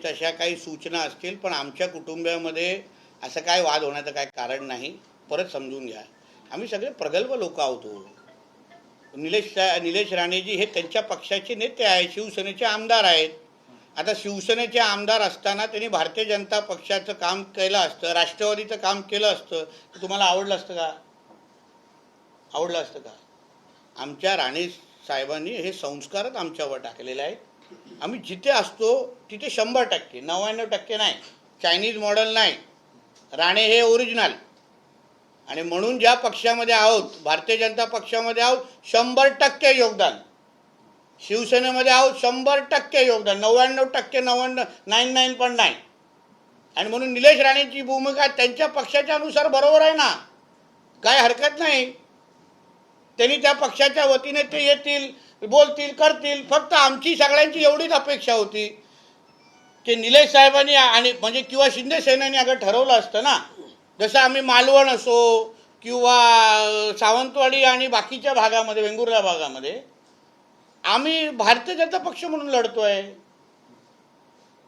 तशा काही सूचना असतील, पण आमच्या कुटुंबामध्ये असं काय वाद होण्याचं काय कारण नाही. परत समजून घ्या, आम्ही सगळे प्रगल्भ लोक आहोत. निलेश राणेजी हे त्यांच्या पक्षाचे नेते आहेत, शिवसेनेचे आमदार आहेत. आता शिवसेनेचे आमदार असताना त्यांनी भारतीय जनता पक्षाचं काम केलं असतं, राष्ट्रवादीचं काम केलं असतं, तर तुम्हाला आवडलं असतं का? आवडलं असतं का? आमच्या राणे साहेबांनी हे संस्कारच आमच्यावर टाकलेले आहेत. आम्ही जिथे असतो तिथे 100%, 99% नाही, चायनीज मॉडेल नाही. राणे हे ओरिजिनल. आणि म्हणून ज्या पक्षामध्ये आहोत, भारतीय जनता पक्षामध्ये आहोत, 100% योगदान. शिवसेनेमध्ये आहोत, 100% योगदान, 99%, 99 पण नाही. आणि म्हणून निलेश राणेंची भूमिका त्यांच्या पक्षाच्या अनुसार बरोबर आहे ना, काय हरकत नाही. त्यांनी त्या पक्षाच्या वतीने ते येतील, बोलतील, करतील. फक्त आमची सगळ्यांची एवढीच अपेक्षा होती की निलेश साहेबांनी आणि म्हणजे किंवा शिंदे सेनेने अगर ठरवलं असतं ना, जसं आम्ही मालवण असो किंवा सावंतवाडी आणि बाकीच्या भागामध्ये, वेंगुर्ला भागामध्ये आम्ही भारतीय जनता पक्ष म्हणून लढतोय.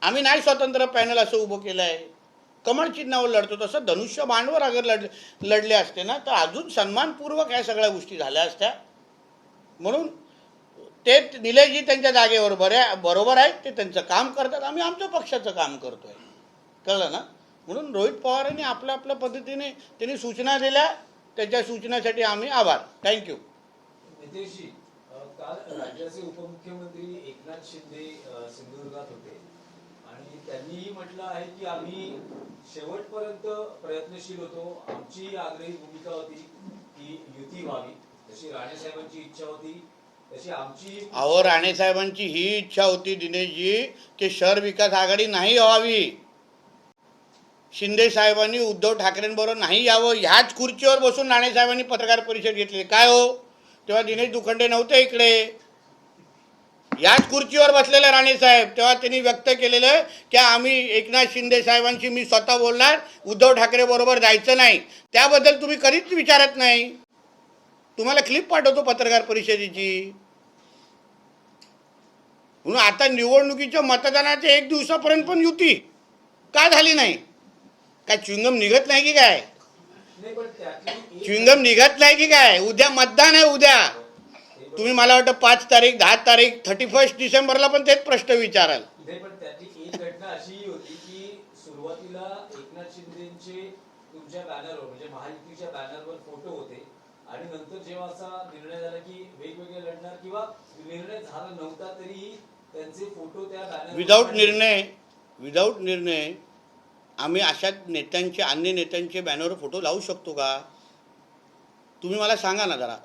आम्ही नाही स्वतंत्र पॅनल असं उभं केलं आहे, कमळ चिन्हावर लढतो. तसं धनुष्यबाणवर अगर लढले असते ना, तर अजून सन्मानपूर्वक या सगळ्या गोष्टी झाल्या असत्या. म्हणून ते निलेशजी त्यांच्या जागेवर बरोबर आहेत, ते त्यांचं काम करतात, आम्ही आमच्या पक्षाचं काम करतोय. कळलं ना? म्हणून रोहित पवारांनी आपल्या आपल्या पद्धतीने त्यांनी सूचना दिल्या, त्याच्या सूचनासाठी आम्ही आभार. थँक्यू. नितेशजी, काल राज्याचे उपमुख्यमंत्री एकनाथ शिंदे सिंधुदुर्गात होते आणि त्यांनीही म्हटलं आहे की आम्ही शेवटपर्यंत प्रयत्नशील होतो. आमची आग्रही भूमिका होती की युती व्हावी, जशी राणे साहेबांची इच्छा होती तशी आमची. अहो, राणे साहेबांची ही इच्छा होती दिनेशजी की शहर विकास आघाडी नाही व्हावी. शिंदे साहेबांनी उद्धव ठाकरेंबरोबर नाही यावं. ह्याच खुर्चीवर बसून राणे साहेबांनी पत्रकार परिषद घेतली. काय हो, तेव्हा दिनेश दुखंडे नव्हते इकडे. याच खुर्चीवर बसलेले राणे साहेब, तेव्हा त्यांनी व्यक्त केलेलं की आम्ही एकनाथ शिंदे साहेबांशी मी स्वतः बोलणार, उद्धव ठाकरे बरोबर जायचं नाही. त्याबद्दल तुम्ही कधीच विचारत नाही. तुम्हाला क्लिप पाठवतो पत्रकार परिषदेची. म्हणून आता निवडणुकीच्या मतदानाच्या 1 दिवसापर्यंत पण युती का झाली नाही? काय च्युइंगम निघत नाही की काय? च्युइंगम निघत नाही की काय? उद्या मतदान आहे. उद्या तुम्ही मला वाटतं 5 तारीख, 10 तारीख, 31 डिसेंबरला पण तेच प्रश्न विचाराल. पण त्याची एक घटना अशी होती की सुरुवातीला एकनाथ शिंदेचे तुमच्या बॅनरवर म्हणजे महायुतीच्या बॅनरवर फोटो होते आणि नंतर जेव्हा असा निर्णय झाला की वेगवेगळे लढणार किंवा निर्णय झाला नव्हता तरी त्यांचे फोटो त्या बॅनर विदाऊट निर्णय आम्ही अशा नेत्यांचे, अन्य नेत्यांचे बॅनरवर फोटो लावू शकतो का? तुम्ही मला सांगा ना जरा.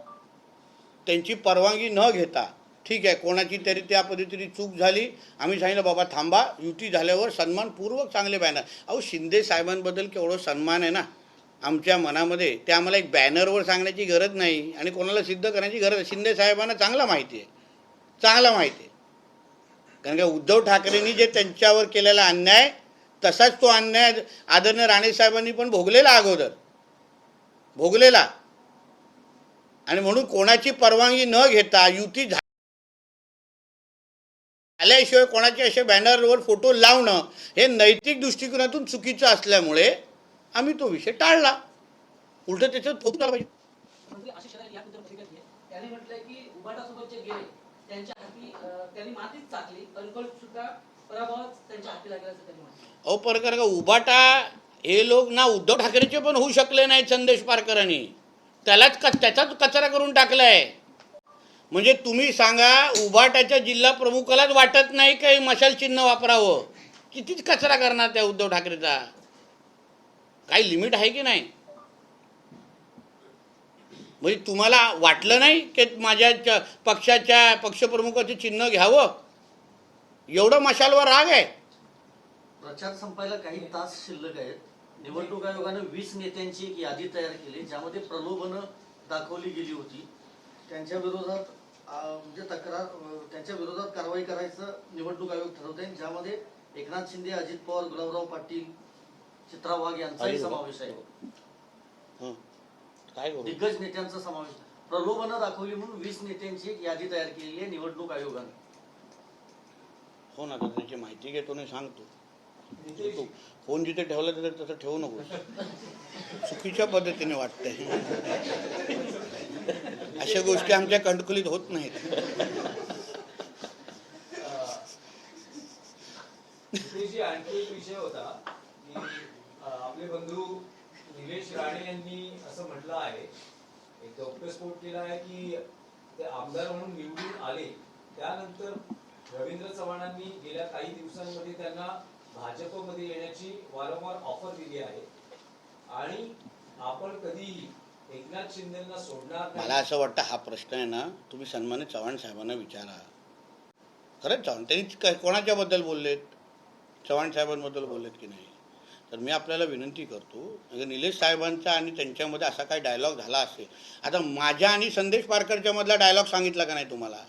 त्यांची परवानगी न घेता, ठीक आहे, कोणाची तरी त्या पद्धतीने चूक झाली, आम्ही सांगितलं बाबा थांबा, युती झाल्यावर सन्मानपूर्वक चांगले बॅनर. अहो, शिंदे साहेबांबद्दल केवढं सन्मान आहे ना आमच्या मनामध्ये, ते आम्हाला एक बॅनरवर सांगण्याची गरज नाही आणि कोणाला सिद्ध करण्याची गरज. शिंदे साहेबांना चांगला माहिती आहे, चांगला माहिती आहे. कारण का उद्धव ठाकरेंनी जे त्यांच्यावर केलेला अन्याय, तसाच तो अन्याय आदरणीय राणे साहेबांनी पण भोगलेला, अगोदर भोगलेला. आणि म्हणून कोणाची परवानगी न घेता युती झाल्याशिवाय कोणाचे असे बॅनरवर फोटो लावणं हे नैतिक दृष्टिकोनातून चुकीचं असल्यामुळे आम्ही तो विषय टाळला. उलट त्याच्यात फोटो लावला पाहिजे. अहो, प्रकार का उबाटा हे लोक ना उद्धव ठाकरेचे पण होऊ शकले नाही. संदेश पारकरांनी त्याचाच कचरा करून टाकलाय. म्हणजे तुम्ही सांगा, उबाटाच्या जिल्हा प्रमुखालाच वाटत नाही काही मशाल चिन्ह वापरावं, कितीच कचरा करणार त्या उद्धव ठाकरेचा. काही लिमिट आहे की नाही? म्हणजे तुम्हाला वाटलं नाही की माझ्या पक्षाच्या पक्षप्रमुखाचे चिन्ह घ्यावं? एवढं मशालवर राग आहे. प्रचार संपायला काही तास शिल्लक आहेत. निवडणूक आयोगाने 20 नेत्यांची एक यादी तयार केली, ज्यामध्ये प्रलोभनं दाखवली गेली होती. त्यांच्या विरोधात म्हणजे त्यांच्या विरोधात कारवाई करायचं निवडणूक आयोग ठरवत आहे, ज्यामध्ये एकनाथ शिंदे, अजित पवार, गुलाबराव पाटील, चित्रा वाघ यांचाही समावेश आहे. दिग्गज नेत्यांचा समावेश. प्रलोभनं दाखवली म्हणून 20 नेत्यांची एक यादी तयार केलेली आहे निवडणूक आयोगाने. हो ना, तर त्याची माहिती घेतो आणि सांगतो. नितेश तू फोन जिथे ठेवला तिथे तसं ठेवू नको, चुकीच्या पद्धतीने वाटतंय. अशा गोष्टी आमच्या कंटकुलीत होत नाहीत. नितेशजी, आणखी एक विषय होता की आपले बंधू निलेश राणे यांनी असं म्हटलं आहे, एक गौप्यस्फोट केला आहे की ते आमदार म्हणून निवडून आले त्यानंतर रवींद्र चव्हाणांनी गेल्या काही दिवसांमध्ये त्यांना भाजपमध्ये येण्याची वारंवार ऑफर दिली आहे आणि आपण कधीही एकनाथ शिंदेना सोडणार मला नाही. असं वाटतं हा प्रश्न आहे ना, तुम्ही सन्मानित चव्हाण साहेबांना विचारा. खरंच चव्हाण त्यांनी कोणाच्याबद्दल बोललेत, चव्हाण साहेबांबद्दल बोललेत की नाही? तर मी आपल्याला विनंती करतो, अगर निलेश साहेबांचा आणि त्यांच्यामध्ये असा काही डायलॉग झाला असेल, आता माझ्या आणि संदेश पारकरच्या मधला डायलॉग सांगितला का नाही तुम्हाला?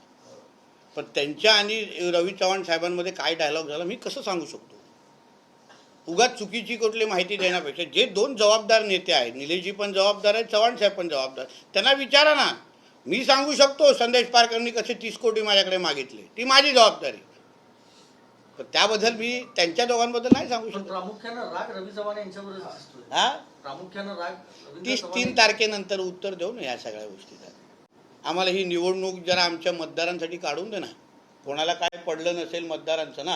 पण त्यांच्या आणि रवी चव्हाण साहेबांमध्ये काय डायलॉग झाला मी कसं सांगू शकतो? उगाच चुकीची कुठली माहिती देण्यापेक्षा जे दोन जबाबदार नेते आहेत, निलेशजी पण जबाबदार आहेत, चव्हाण साहेब पण जबाबदार, त्यांना विचारा ना. मी सांगू शकतो संदेश पारकरांनी कसे 30 कोटी माझ्याकडे मागितले, ती माझी जबाबदारी. पण त्याबद्दल मी त्यांच्या दोघांबद्दल नाही सांगू पण शकतो. प्रामुख्यानं राग रवी चव्हाण यांच्यावरच दिसतोय. हा, प्रामुख्यानं राग रवींद्र 30 चव्हाण 3 तारखेनंतर उत्तर देऊ ना या सगळ्या गोष्टीचा. आम्हाला ही निवडणूक जरा आमच्या मतदारांसाठी काढून दे ना. कोणाला काय पडलं नसेल मतदारांचं ना,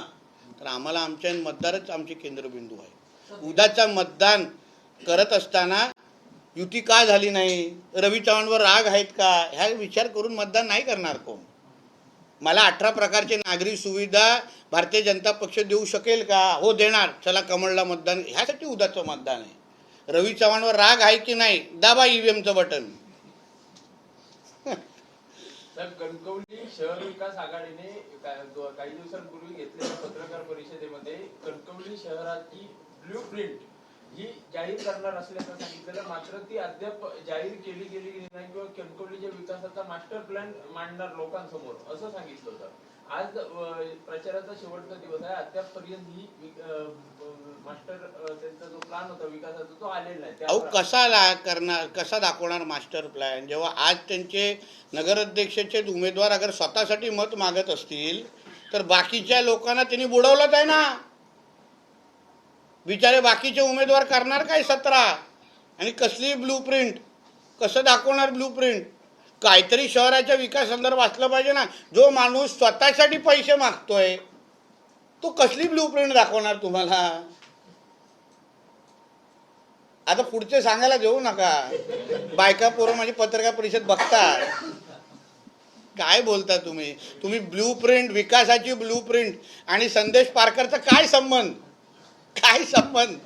तर आम्हाला आमच्या मतदारच आमचे केंद्रबिंदू आहे. उद्याचा मतदान करत असताना युती का झाली नाही, रवी चव्हाणवर राग आहेत का, ह्या विचार करून मतदान नाही करणार कोण. मला 18 प्रकारचे नागरी सुविधा भारतीय जनता पक्ष देऊ शकेल का? हो देणार. चला कमळला मतदान, ह्यासाठी उद्याचं मतदान आहे. रवी चव्हाणवर राग आहे की नाही, दाबा ईव्हीएमचं बटन. तर कणकवली शहर विकास आघाडीने काही दिवसांपूर्वी घेतलेल्या पत्रकार परिषदेमध्ये कणकवली शहराची ब्ल्यू प्रिंट ही जाहीर करणार असल्याचं सांगितलेलं, मात्र ती अद्याप जाहीर केली गेली नाही किंवा कणकवलीच्या विकासाचा मास्टर प्लॅन मांडणार लोकांसमोर असं सांगितलं होतं. आज प्रचाराचा शेवटचा दिवस आहे, अद्यापपर्यंत ही मास्टर त्यांचा जो प्लॅन होता विकासाचा तो आलेला नाही. अहो कसा दाखवणार मास्टर प्लॅन, जेव्हा आज त्यांचे नगराध्यक्षाचे उमेदवार अगर स्वतःसाठी मत मागत असतील तर बाकीच्या लोकांना त्यांनी बुडवलंच आहे ना. बिचारे बाकीचे उमेदवार करणार काय 17, आणि कसली ब्लू प्रिंट, कसं दाखवणार ब्लू प्रिंट? काहीतरी शहराच्या विकासासंदर्भात असलं पाहिजे ना. जो माणूस स्वतःसाठी पैसे मागतोय तो कसली ब्लू प्रिंट दाखवणार तुम्हाला? आता पुढचे सांगायला देऊ नका. बायका पोरं माझी पत्रकार परिषद बघतात, काय बोलता तुम्ही? तुम्ही ब्लू प्रिंट, विकासाची ब्लू प्रिंट आणि संदेश पारकरचा काय संबंध? काय संबंध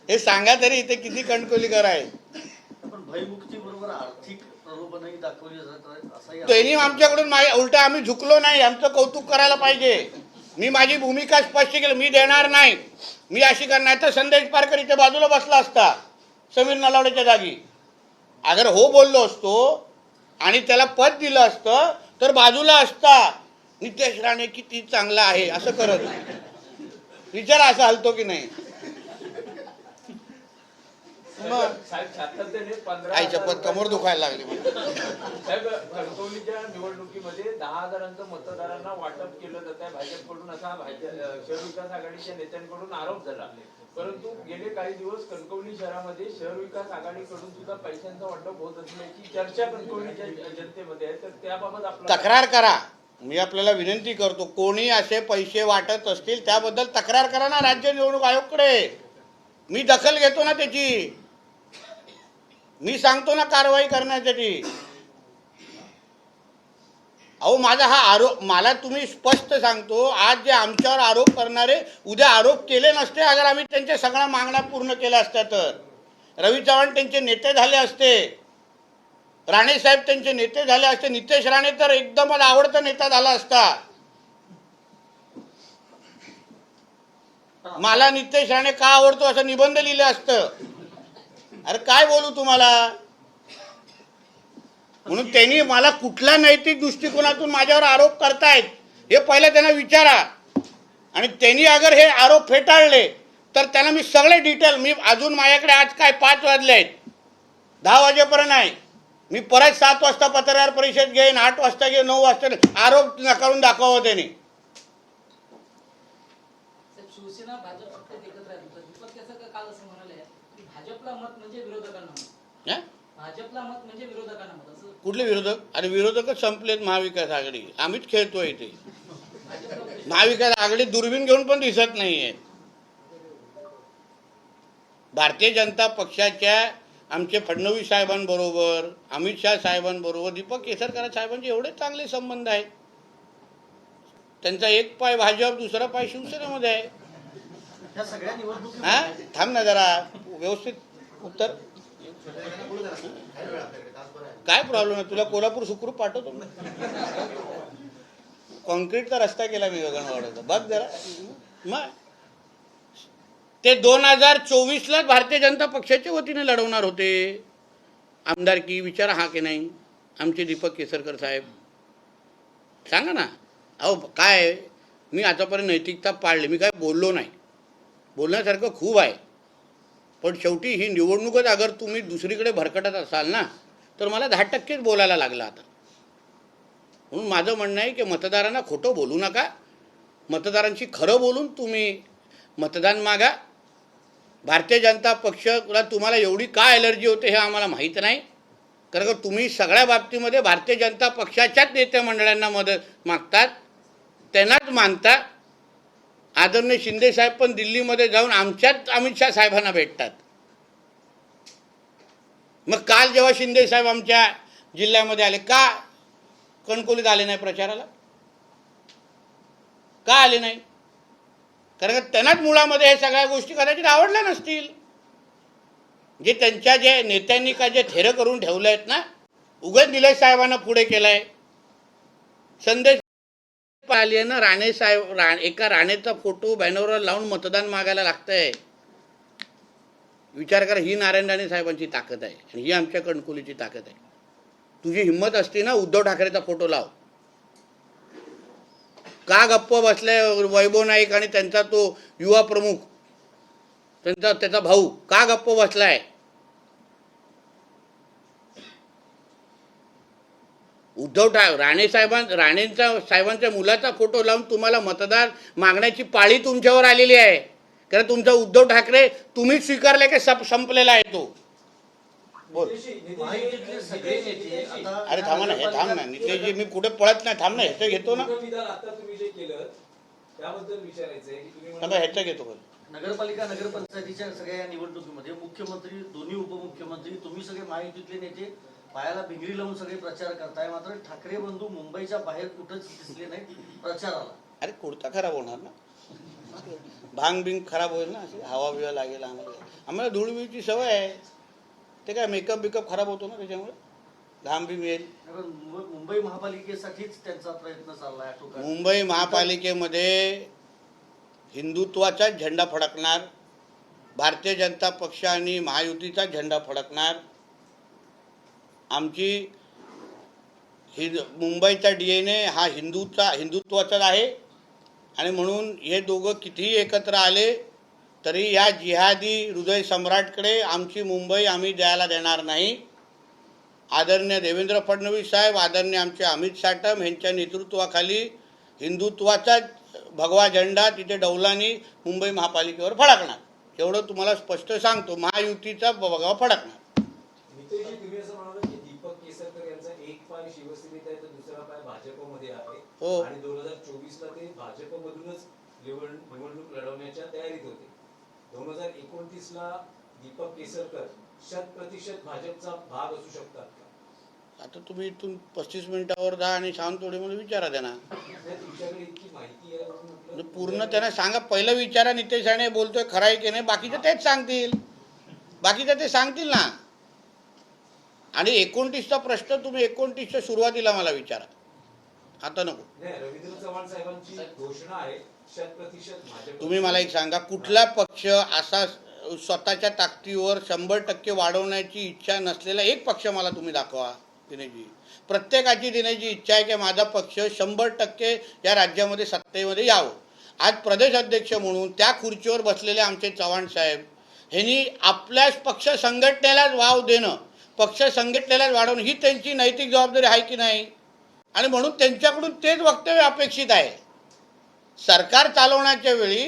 हे सांगा तरी. इथे किती कणकोलीकर आहे. पण भयमुक्ती बरोबर आर्थिक प्रलोभनही दाखवली जात आहेत असाही त्यांनी आमच्याकडून उलट आम्ही झुकलो नाही. आमचं कौतुक करायला पाहिजे. मी माझी भूमिका स्पष्ट केली, मी देणार नाही, मी अशी करणार. तर संदेश पारकर इथे बाजूला बसला असता समीर नलावडेच्या जागी. अगर हो बोललो असतो आणि त्याला पद दिलं असतं तर बाजूला असता. नितेश राणे किती चांगला आहे असं करत विचार असा हलतो की नाही? मग साहेब सातत्याने 15 आई शपथ कमर दुखायला लागली. साहेब कणकवलीच्या निवडणुकीमध्ये 10,000 मतदारांना वाटप केलं जात आहे भाजपकडून, असा शहर विकास आघाडीच्या नेत्यांकडून आरोप झाला. परंतु गेले काही दिवस कणकवली शहरामध्ये शहर विकास आघाडीकडून सुद्धा पैशांचं वाटप होत असल्याची चर्चा कणकवलीच्या जनतेमध्ये आहे. तर त्याबाबत आपला तक्रार करा. मी आपल्याला विनंती करतो, कोणी असे पैसे वाटत असतील त्याबद्दल तक्रार करा ना राज्य निवडणूक आयोगकडे. मी दखल घेतो ना त्याची, मी सांगतो ना कारवाई करण्यासाठी. अहो माझा हा आरोप, मला तुम्ही स्पष्ट सांगतो, आज जे आमच्यावर आरोप करणारे उद्या आरोप केले नसते अगर आम्ही त्यांच्या सगळ्या मागण्या पूर्ण केल्या असत्या तर. रवी चव्हाण त्यांचे नेते झाले असते, राणे साहेब त्यांचे नेते झाले असते, नितेश राणे तर एकदमच आवडता नेता झाला असता. मला नितेश राणे का आवडतो असं निबंध लिहिलं असतं. अरे काय बोलू तुम्हाला? म्हणून त्यांनी मला कुठल्या नैतिक दृष्टिकोनातून माझ्यावर आरोप करतायत हे पहिलं त्यांना विचारा. आणि त्यांनी अगर हे आरोप फेटाळले तर त्यांना मी सगळे डिटेल, मी अजून माझ्याकडे आज काय 5 वाजले आहेत, 10 वाजेपर्यंत आहे. मी परत 7 वाजता पत्रकार परिषद घेईन, 8 वाजता घेईन, 9 वाजता आरोप नकारून दाखवावं त्यांनी. शिवसेना भाजप सत्तेत एकत्र आहे. दीपक केसरकर काल असं म्हणाले की भाजपला मत म्हणजे विरोधकांना मत, हा? भाजपला मत म्हणजे विरोधकांना मत, असं कुठले विरोधक? अरे विरोधकच संपलेत महाविकास आघाडी. आम्हीच खेळतोय इथे. भाजपला उद्देश. महाविकास आघाडी दुर्बीण घेऊन पण दिसत नाहीये. भारतीय जनता पक्षाच्या आमचे फडणवीस साहेबांबरोबर, अमित शाह साहेबांबरोबर, दीपक केसरकर साहेबांचे एवढे चांगले संबंध आहेत. त्यांचा एक पाय भाजप, दुसरा पाय शिवसेनेमध्ये आहे. ह्या सगळ्या निवडणुकी हा, थांब ना जरा, व्यवस्थित उत्तर. काय प्रॉब्लेम आहे? तुला कोल्हापूर सुखरूप पाठवतो मी. कॉन्क्रीटचा रस्ता केला मी गगनबावड्याचा, बघ जरा. मग ते 2024ला भारतीय जनता पक्षाच्या वतीने लढवणार होते आमदारकी. विचारा हा की नाही आमचे दीपक केसरकर साहेब, सांगा ना. अहो काय, मी आतापर्यंत नैतिकता पाळली, मी काय बोललो नाही. बोलण्यासारखं खूप आहे, पण शेवटी ही निवडणूकच अगर तुम्ही दुसरीकडे भरकटत असाल ना, तर मला 10% बोलायला लागलं आता. म्हणून माझं म्हणणं आहे की मतदारांना खोटं बोलू नका, मतदारांशी खरं बोलून तुम्ही मतदान मागा. भारतीय जनता पक्षाला तुम्हाला एवढी का ॲलर्जी होते हे आम्हाला माहीत नाही, कारण का तुम्ही सगळ्या बाबतीमध्ये भारतीय जनता पक्षाच्याच नेते मंडळांना मदत मागतात, त्यांनाच मानता. आदरणीय शिंदे साहेब पण दिल्लीमध्ये जाऊन आमच्याच अमित शाह साहेबांना भेटतात. मग काल जेव्हा शिंदे साहेब आमच्या जिल्ह्यामध्ये आले, का कणकवलीत आले नाही प्रचाराला? का आले नाही? कारण त्यांनाच मुळामध्ये हे सगळ्या गोष्टी कदाचित आवडल्या नसतील. जे त्यांच्या जे नेत्यांनी का जे थेरं करून ठेवले आहेत ना, उगाच निलेश साहेबांना पुढे केलंय. संदेश आली आहे ना, राणे साहेब, एका राणेचा फोटो बॅनरवर लावून मतदान मागायला लागतंय. विचार करा, ही नारायण राणे साहेबांची ताकद आहे आणि ही आमच्या कणकोलीची ताकद आहे. तुझी हिंमत असते ना, उद्धव ठाकरेचा फोटो लाव. का गप्प बसले वैभव नाईक आणि त्यांचा तो युवा प्रमुख, त्याचा भाऊ का गप्प बसलाय? उद्धव ठाकरे साहेबांच्या मुलाचा फोटो लावून तुम्हाला मतदार मागण्याची पाळी तुमच्यावर आलेली आहे. कारण तुमचा उद्धव ठाकरे तुम्हीच स्वीकारले की संपलेला आहे तो. बोल. महायुतीतले सगळे नेते आता अरे थांबा ना, हे थांब ना नितेशजी, मी कुठे पळत नाही, थांब ना, ह्याचं घेतो ना. आता तुम्ही जे केलं त्याबद्दल विचारायचंय की तुम्ही थांबा, ह्याचं घेतो पण. नगरपालिका नगरपंचायतीच्या सगळ्या या निवडणुकीमध्ये मुख्यमंत्री, दोन्ही उपमुख्यमंत्री, तुम्ही सगळे महायुतीतले नेते पायाला भिंगरी लावून सगळे प्रचार करताय. मात्र ठाकरे बंधू मुंबईच्या बाहेर कुठंच दिसले नाहीत प्रचाराला. अरे कुर्ता खराब होणार ना, भांग बिंग खराब होईल ना, अशी हवा बिवा लागेल आम्हाला धूळविळची सवय आहे. ते काय मेकअप बिकअप खराब होतो ना, त्याच्यामुळे घाम बी मिळेल. मुंबई महापालिकेसाठीच त्यांचा प्रयत्न चाललाय. मुंबई महापालिकेमध्ये हिंदुत्वाचा झेंडा फडकणार, भारतीय जनता पक्ष आणि महायुतीचा झेंडा फडकणार. आमची मुंबईचा DNA हा हिंदुत्वाचाच आहे आणि म्हणून हे दोघं कितीही एकत्र आले तरी या जिहादी हृदय सम्राटकडे आमची मुंबई आम्ही द्यायला देणार नाही. आदरणीय देवेंद्र फडणवीस साहेब, आदरणीय आमचे अमित साटम यांच्या नेतृत्वाखाली हिंदुत्वाचा भगवा झेंडा तिथे डौलानी मुंबई महापालिकेवर फडकणार. एवढं तुम्हाला स्पष्ट सांगतो, महायुतीचा भगवा फडकणार. नितेशजी, तुम्ही असं म्हणाला की दीपक केसरकर यांचा एक पाय शिवसेनेत आहे तर दुसरा पाय भाजपमध्ये आहे. हो. आणि 2024ला ते भाजपमधूनच निवडणूक लढवण्याच्या तयारीत होते. 2029ला दीपक केसरकर 100% भाजपचा भाग असू शकतात का? आता तुम्ही इथून 35 मिनिटावर जा आणि सावंतवाडीमध्ये विचारा त्यांना. तुमच्याकडे इतकी माहिती आहे म्हणून म्हटलं. पूर्ण त्यांना सांगा, पहिलं विचारा नितेश राणे बोलतोय खरं आहे की नाही, बाकीचं तेच सांगतील. बाकीचं ते सांगतील ना. आणि 29चा प्रश्न तुम्ही 29च्या सुरुवातीला मला विचारा, आता नको. नाही, रवींद्र चव्हाण साहेबांची घोषणा आहे 100% भाजप. तुम्ही मला एक सांगा, कुठला पक्ष असा स्वतःच्या ताकदीवर 100% वाढवण्याची इच्छा नसलेला एक पक्ष मला तुम्ही दाखवा. दिनेशजी, प्रत्येकाची दिनेशची इच्छा आहे की माझा पक्ष 100% या राज्यामध्ये सत्तेमध्ये यावं. आज प्रदेश अध्यक्ष म्हणून त्या खुर्चीवर बसलेले आमचे चव्हाण साहेब ह्यांनी आपल्या पक्ष संघटनेलाच वाव देणं, पक्ष संघटनेलाच वाढवणं ही त्यांची नैतिक जबाबदारी आहे की नाही? आणि म्हणून त्यांच्याकडून तेच वक्तव्य अपेक्षित आहे. सरकार चालवण्याच्या वेळी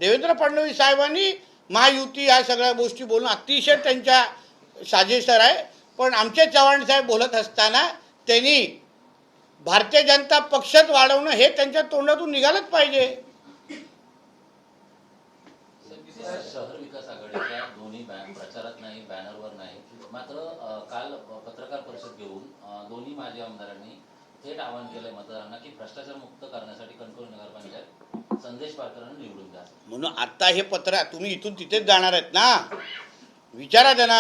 देवेंद्र फडणवीस साहेबांनी महायुती या सगळ्या गोष्टी बोलून अतिशय त्यांच्या साजेसर आहे. पण आमचे चव्हाण साहेब बोलत असताना त्यांनी भारतीय जनता पक्षच वाढवणं हे त्यांच्या तोंडातून निघालंच पाहिजे. शहर विकास आघाडीच्या दोन्ही प्रचारात नाही, बॅनरवर नाही, मात्र काल पत्रकार परिषद घेऊन दोन्ही माजी आमदारांनी थेट आवाहन केलंय मतदारांना की भ्रष्टाचार मुक्त करण्यासाठी कणकवली नगरपंचायत संदेश पारकरांना निवडून द्या. म्हणून आता हे पत्र तुम्ही इथून तिथेच जाणार आहेत ना, विचारा त्यांना.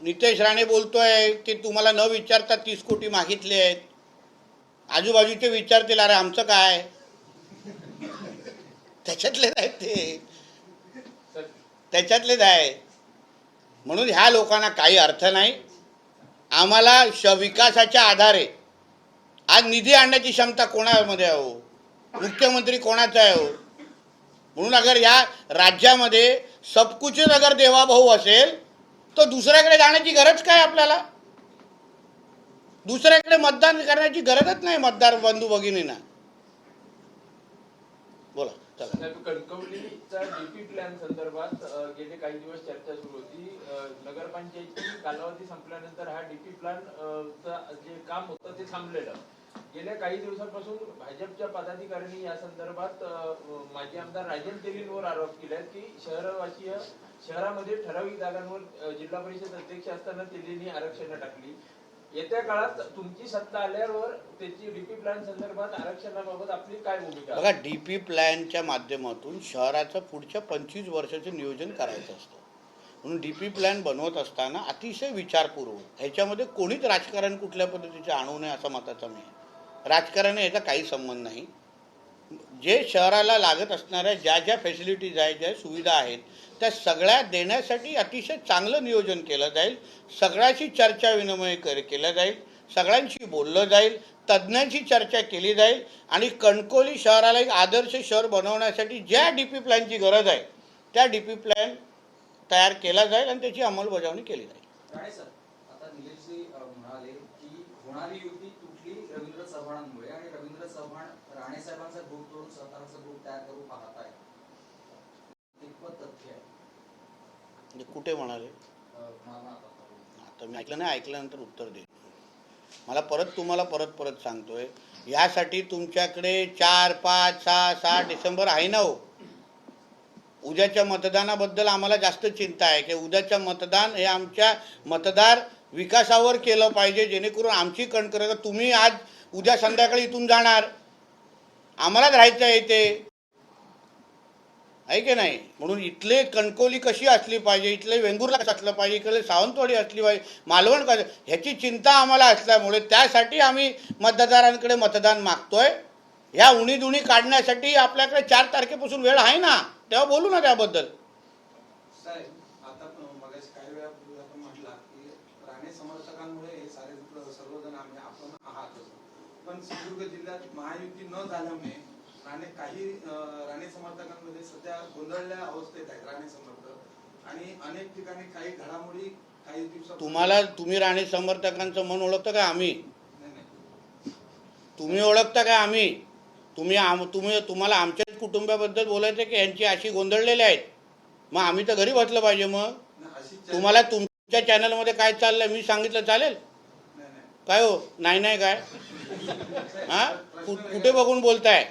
नितेश राणे बोलतोय की तुम्हाला न विचारता 30 कोटी मागितले आहेत. आजूबाजूचे विचारतील अरे आमचं काय, त्याच्यातलेच आहेत ते, त्याच्यातलेच आहे. म्हणून ह्या लोकांना काही अर्थ नाही. आम्हाला विकासाच्या आधारे आज निधी आणण्याची क्षमता कोणामध्ये आहे हो, मुख्यमंत्री कोणाचा आहे हो. म्हणून अगर या राज्यामध्ये सबकुचच अगर देवाभाऊ असेल तर दुसऱ्याकडे जाण्याची गरज काय आपल्याला, दुसऱ्याकडे मतदान करण्याची गरजच नाही मतदार बंधू भगिनींना. बोला. साहेब, कणकवलीचा डीपी प्लॅन संदर्भात गेले काही दिवस चर्चा सुरू होती. नगरपंचायतीची कालावधी संपल्यानंतर हा डीपी प्लॅन जे काम होतं ते थांबलेलं. गेल्या काही दिवसांपासून भाजपच्या पदाधिकाऱ्यांनी या संदर्भात माजी आमदार राजन तेलींवर आरोप केले आहेत की शहरामध्ये ठराविक जागांवर जिल्हा परिषद अध्यक्ष असताना तेलींनी आरक्षण टाकली. येत्या काळात तुमची सत्ता आल्यावर त्याची डीपी प्लॅन संदर्भात आरक्षणाबाबत आपली काय भूमिका? बघा, डीपी प्लॅनच्या माध्यमातून शहराचं पुढच्या 25 वर्षाचं नियोजन करायचं असतं. म्हणून डीपी प्लॅन बनवत असताना अतिशय विचारपूर्वक, ह्याच्यामध्ये कोणीच राजकारण कुठल्या पद्धतीचे आणू नये असं मताचं मी. राजकारण याचा काही संबंध नाही. जे शहराला लागत असणाऱ्या ज्या ज्या फॅसिलिटीज आहेत, ज्या सुविधा आहेत, त्या सगळ्या देण्यासाठी अतिशय चांगलं नियोजन केलं जाईल. सगळ्याशी चर्चा विनिमय केलं जाईल, सगळ्यांशी बोललं जाईल, तज्ज्ञांशी चर्चा केली जाईल आणि कणकवली शहराला एक आदर्श शहर बनवण्यासाठी ज्या डीपी प्लॅनची गरज आहे त्या डीपी प्लॅन तयार केला जाईल आणि त्याची अंमलबजावणी केली जाईल. राणे सर, आता निलेशजी म्हणाले की होणारी युती तुटली रवींद्र चव्हाणांमुळे आणि रवींद्र चव्हाण राणे साहेबांचा ग्रुप तोडून स्वतःचा ग्रुप तयार करू पाहत आहे. कितपत तथ्य आहे? म्हणजे कुठे म्हणाले? आता मी ऐकलं नाही, ऐकल्यानंतर उत्तर देईन. मला तुम्हाला परत सांगतोय, यासाठी तुमच्याकडे 4, 5, 6, 7 डिसेंबर आहे ना हो. उद्याच्या मतदानाबद्दल आम्हाला जास्त चिंता आहे की उद्याच्या मतदान हे आमच्या मतदार विकासावर केलं पाहिजे, जेणेकरून आमची कणकर. तुम्ही आज उद्या संध्याकाळी इथून जाणार, आम्हालाच राहायचं आहे ते, आहे की नाही. म्हणून इथले कणकवली कशी असली पाहिजे, इथले वेंगुर्ला कसं असलं पाहिजे, इकडे सावंतवाडी असली पाहिजे, मालवण कसं, ह्याची चिंता आम्हाला असल्यामुळे त्यासाठी आम्ही मतदारांकडे मतदान मागतोय. ह्या उणीधुणी काढण्यासाठी आपल्याकडे 4 तारखेपासून वेळ आहे ना, तेव्हा बोलू ना त्याबद्दल. साहेब, आता मगाशी काही वेळापूर्वी आपण म्हटला की राणे समर्थकांमुळे हे सर्वजण आपण आहातच, पण सिंधुदुर्ग जिल्ह्यात महायुती न झाल्यामुळे राणे समर्थकांमध्ये सध्या गोंधळल्या अवस्थेत आहेत राणे समर्थक. आणि अनेक ठिकाणी काही घडामोडी काही दिवसात तुम्ही राणे समर्थकांचं मन ओळखता का आम्ही? नाही. तुम्ही ओळखता का आम्ही? तुम्हाला आमच्याच कुटुंबाबद्दल बोलायचं की यांची अशी गोंधळलेले आहेत, मग आम्ही तर घरी बसलं पाहिजे. मग तुम्हाला तुमच्या चॅनलमध्ये काय चाललंय मी सांगितलं चालेल काय हो? नाही काय हा, कुठे बघून बोलताय?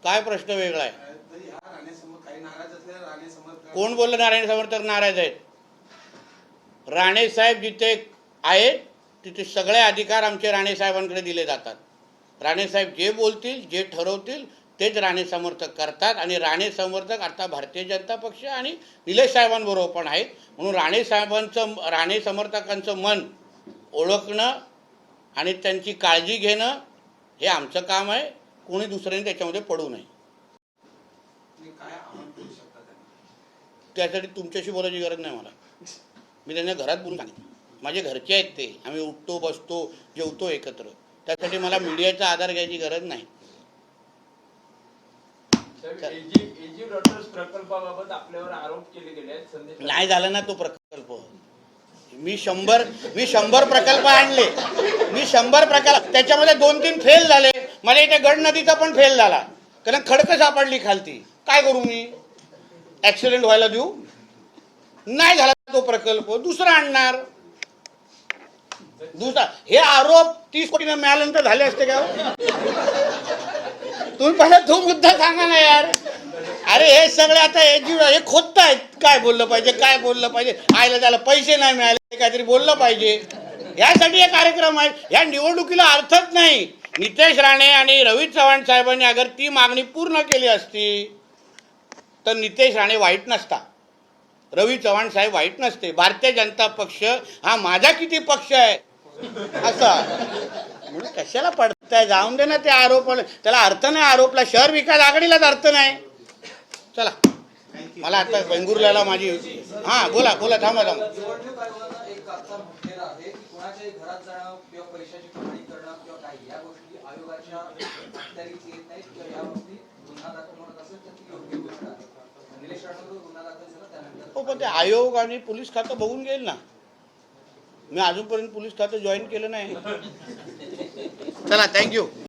काय प्रश्न वेगळा आहे? कोण बोललं नारायण समर्थक नाराज आहेत? राणे साहेब जिथे आहेत तिथे सगळे अधिकार आमचे राणे साहेबांकडे दिले जातात. राणे साहेब जे बोलतील, जे ठरवतील तेच राणे समर्थक करतात. आणि राणे समर्थक आता भारतीय जनता पक्ष आणि निलेश साहेबांबरोबर पण आहेत. म्हणून राणे समर्थकांचं मन ओळखणं आणि त्यांची काळजी घेणं हे आमचं काम आहे. कोणी दुसऱ्याने त्याच्यामध्ये पडू नये. त्यासाठी तुमच्याशी बोलायची गरज नाही मला. मी त्यांना घरात बोलून सांगितलं, माझे घरचे आहेत ते, आम्ही उठतो बसतो जेवतो एकत्र. त्यासाठी मला मीडियाचा आधार घ्यायची गरज नाही. प्रकल्पाबाबत आपल्यावर आरोप केले गेले आहेत. नाही झाला ना तो प्रकल्प. मी 100 प्रकल्प आणले, मी 100 प्रकल्प, त्याच्यामध्ये 2-3 फेल झाले. मला इथे गड नदीचा पण फेल झाला. कारण खडकं सापडली खालती, काय करू मी? ऍक्सिडेंट व्हायला देऊ? नाही झाला तो प्रकल्प, दुसरा आणणार. दुसरा हे आरोप 30 कोटीने मिळाल्यानंतर झाले असते का? तुम्ही पहिला तो मुद्दा सांगा ना यार. अरे हे सगळे आता हे खोदतायत, काय बोललं पाहिजे, काय बोललं पाहिजे, आयला त्याला पैसे नाही मिळाले, काहीतरी बोललं पाहिजे. यासाठी हे कार्यक्रम आहे. या निवडणुकीला अर्थच नाही. नितेश राणे आणि रवी चव्हाण साहेबांनी अगर ती मागणी पूर्ण केली असती तर नितेश राणे वाईट नसता, रवी चव्हाण साहेब वाईट नसते. भारतीय जनता पक्ष हा माझा किती पक्ष आहे असा म्हणून कशाला पडताय? जाऊन दे ना ते आरोप, त्याला अर्थ नाही. आरोपला शहर विकास आघाडीलाच अर्थ नाही. चला, मला आता बेंगुर्ल्याला माझी बोला थांबा. निवडणूक आयोगानं एक कागदावर म्हटलेलं आहे की कोणाच्याही घरात जाणं किंवा पैशाची कमाई करणं किंवा काही या गोष्टी आयोगाच्या अखत्यारीत येत नाहीत किंवा या गोष्टी गुन्हा दाखल होत असेल तर ती योग्य गोष्ट आहे. निलेश राणेंवर गुन्हा दाखल झाला त्यानंतर हो, पण ते आयोग आणि पोलीस खातं बघून घेईल ना. मी अजूनपर्यंत पोलीस खातं जॉईन केलं नाही. चला, थँक्यू.